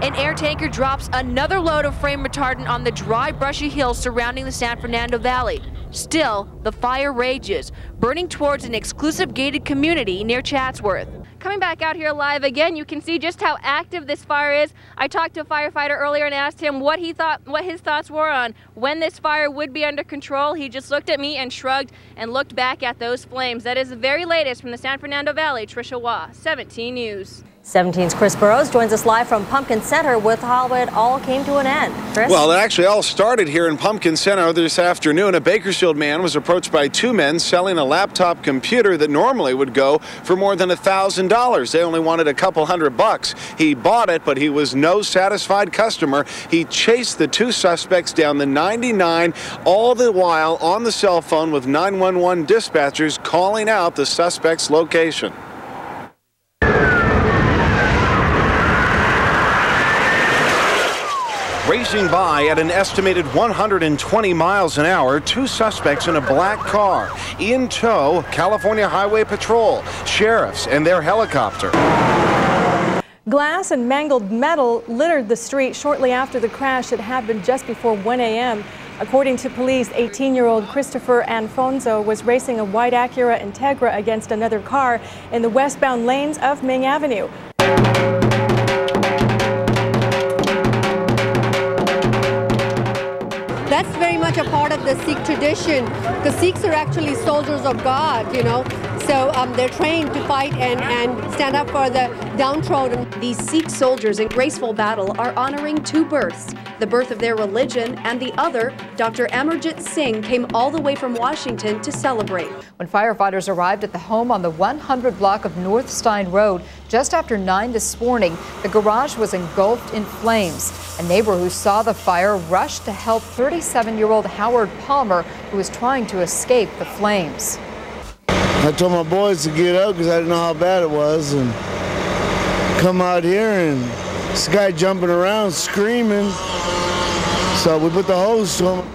An air tanker drops another load of flame retardant on the dry, brushy hills surrounding the San Fernando Valley. Still, the fire rages, burning towards an exclusive gated community near Chatsworth. Coming back out here live again, you can see just how active this fire is. I talked to a firefighter earlier and asked him what his thoughts were on when this fire would be under control. He just looked at me and shrugged and looked back at those flames. That is the very latest from the San Fernando Valley. Tricia Hua, 17 News. 17's Chris Burrous joins us live from Pumpkin Center with how it all came to an end. Chris? Well, it actually all started here in Pumpkin Center this afternoon. A Bakersfield man was approached by two men selling a laptop computer that normally would go for more than $1,000. They only wanted a couple $100. He bought it, but he was no satisfied customer. He chased the two suspects down the 99, all the while on the cell phone with 911 dispatchers calling out the suspect's location. Racing by at an estimated 120 miles an hour, two suspects in a black car. In tow, California Highway Patrol, sheriffs, and their helicopter. Glass and mangled metal littered the street shortly after the crash. It happened just before 1 a.m. According to police, 18-year-old Christopher Anfonso was racing a white Acura Integra against another car in the westbound lanes of Ming Avenue. That's very much a part of the Sikh tradition, because Sikhs are actually soldiers of God, you know. So they're trained to fight and stand up for the downtrodden. These Sikh soldiers in graceful battle are honoring two births, the birth of their religion and the other, Dr. Amarjit Singh, came all the way from Washington to celebrate. When firefighters arrived at the home on the 100 block of North Stein Road just after 9 this morning, the garage was engulfed in flames. A neighbor who saw the fire rushed to help 37-year-old Howard Palmer, who was trying to escape the flames. I told my boys to get out because I didn't know how bad it was, and come out here and this guy jumping around screaming, so we put the hose to him.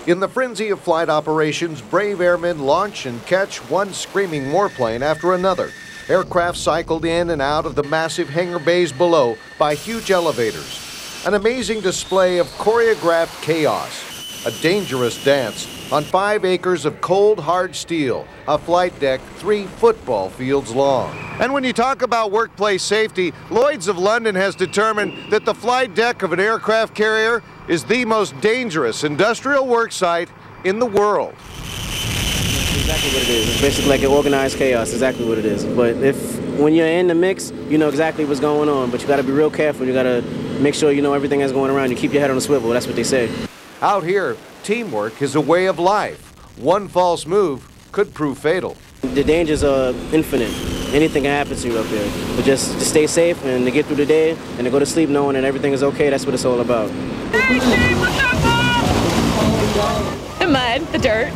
In the frenzy of flight operations, brave airmen launch and catch one screaming warplane after another. Aircraft cycled in and out of the massive hangar bays below by huge elevators. An amazing display of choreographed chaos. A dangerous dance on 5 acres of cold, hard steel, a flight deck 3 football fields long. And when you talk about workplace safety, Lloyd's of London has determined that the flight deck of an aircraft carrier is the most dangerous industrial work site in the world. That's exactly what it is. It's basically like an organized chaos, exactly what it is. But when you're in the mix, you know exactly what's going on, but you gotta be real careful. You gotta make sure you know everything that's going around. You keep your head on a swivel, that's what they say. Out here, teamwork is a way of life. One false move could prove fatal. The dangers are infinite. Anything can happen to you up there. But just to stay safe and to get through the day and to go to sleep knowing that everything is okay, that's what it's all about. The mud, the dirt,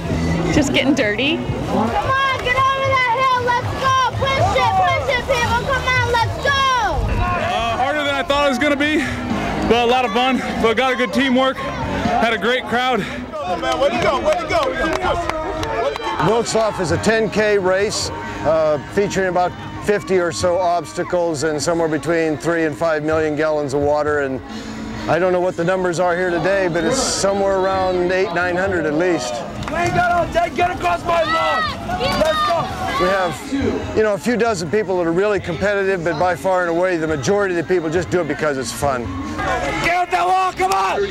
just getting dirty. Come on, get over that hill, let's go. Push it, people, come on, let's go. Harder than I thought it was gonna be, but a lot of fun, but got a good teamwork. Had a great crowd. Where'd you go? Volkslauf is a 10K race featuring about 50 or so obstacles and somewhere between 3 and 5 million gallons of water. And I don't know what the numbers are here today, but it's somewhere around 800-900 at least. We ain't got on, get across my lawn. Let's go. We have, a few dozen people that are really competitive, but by far and away, the majority of the people just do it because it's fun. Get up that wall, come on!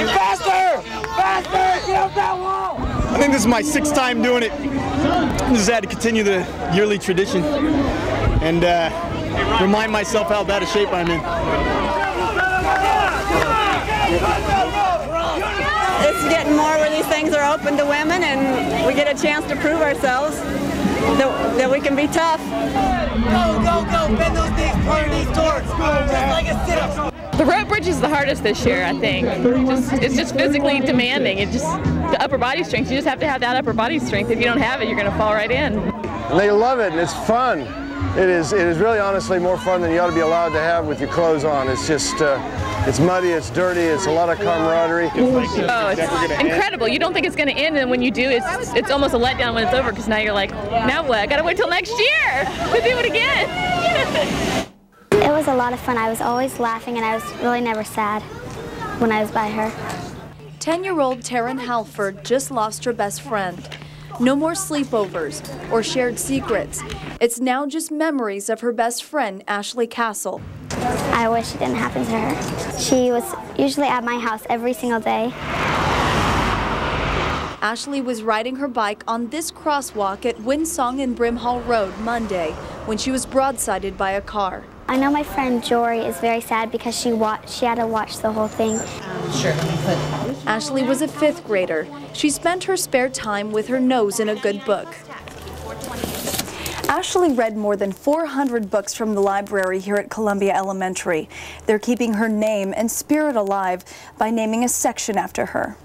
Faster! Faster! Get up that wall! I think this is my 6th time doing it. I just had to continue the yearly tradition and remind myself how bad a shape I'm in. It's getting more where these things are open to women and we get a chance to prove ourselves that we can be tough. Go, bend those knees, turn these towards, just like a sit-up. The rope bridge is the hardest this year, I think. It's just physically demanding. The upper body strength, you just have to have that upper body strength. If you don't have it, you're going to fall right in. And they love it, and it's fun. It is really honestly more fun than you ought to be allowed to have with your clothes on. It's just, it's muddy, it's dirty, it's a lot of camaraderie. Oh, it's incredible. You don't think it's going to end, and when you do, it's almost a letdown when it's over, because now you're like, now what? I got to wait till next year to do it again. It was a lot of fun. I was always laughing, and I was really never sad when I was by her. 10-year-old Taryne Halford just lost her best friend. No more sleepovers or shared secrets. It's now just memories of her best friend, Ashleey Cassel. I wish it didn't happen to her. She was usually at my house every single day. Ashleey was riding her bike on this crosswalk at Windsong and Brimhall Road Monday when she was broadsided by a car. I know my friend Jory is very sad because she had to watch the whole thing. Sure. Ashleey was a 5th grader. She spent her spare time with her nose in a good book. Ashleey read more than 400 books from the library here at Columbia Elementary. They're keeping her name and spirit alive by naming a section after her.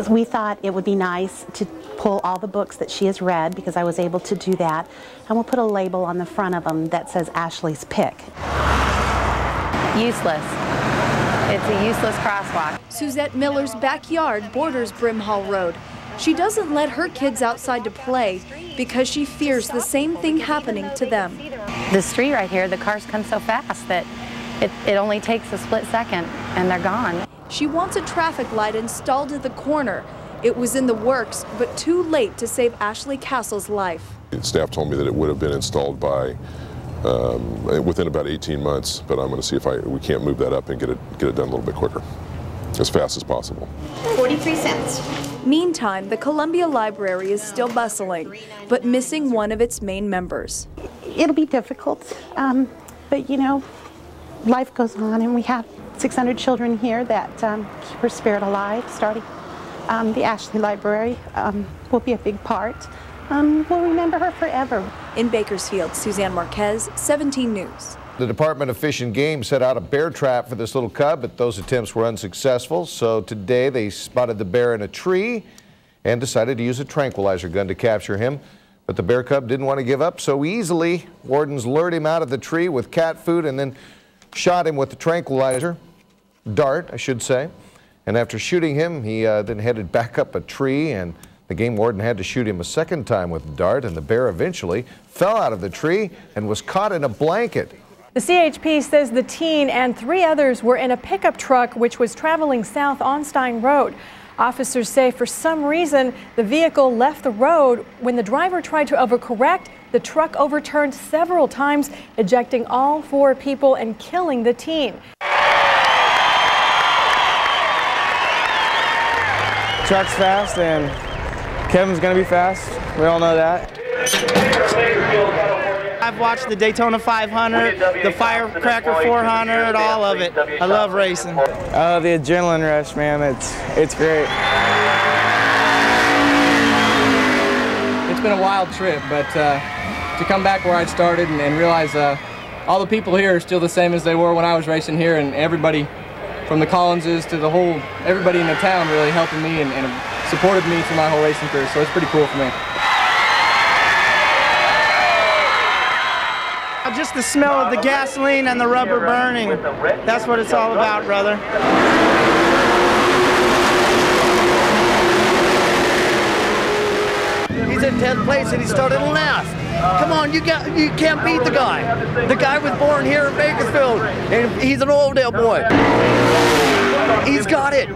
We thought it would be nice to pull all the books that she has read, because I was able to do that, and we'll put a label on the front of them that says Ashleey's pick. Useless. It's a useless crosswalk. Suzette Miller's backyard borders Brimhall Road. She doesn't let her kids outside to play because she fears the same thing happening to them. The street right here, the cars come so fast that it only takes a split second and they're gone. She wants a traffic light installed at the corner. It was in the works, but too late to save Ashleey Cassel's life. Staff told me that it would have been installed by within about 18 months, but I'm going to see if we can't move that up and get it done a little bit quicker, as fast as possible. 43 cents. Meantime, the Columbia Library is still bustling, but missing one of its main members. It'll be difficult, but you know, life goes on, and we have 600 children here that keep her spirit alive. Starting the Ashleey Library will be a big part. We'll remember her forever. In Bakersfield, Suzanne Marquez, 17 News. The Department of Fish and Game set out a bear trap for this little cub, but those attempts were unsuccessful. So today they spotted the bear in a tree and decided to use a tranquilizer gun to capture him. But the bear cub didn't want to give up so easily. Wardens lured him out of the tree with cat food and then shot him with the tranquilizer dart, I should say. And after shooting him, he then headed back up a tree, and the game warden had to shoot him a second time with the dart, and the bear eventually fell out of the tree and was caught in a blanket. The CHP says the teen and 3 others were in a pickup truck which was traveling south on Stein Road. Officers say for some reason the vehicle left the road. When the driver tried to overcorrect, the truck overturned several times, ejecting all 4 people and killing the teen. Truck's fast and Kevin's gonna be fast. We all know that. I've watched the Daytona 500, the Firecracker 400, all of it. I love racing. Oh, the adrenaline rush, man, it's great. It's been a wild trip, but to come back where I started and realize all the people here are still the same as they were when I was racing here, and everybody from the Collinses to everybody in the town really helping me and supported me through my whole racing career, so it's pretty cool for me. Just the smell of the gasoline and the rubber burning. That's what it's all about, brother. He's in 10th place and he started last. Come on, you can't beat the guy. The guy was born here in Bakersfield, and he's an Oldale boy. He's got it.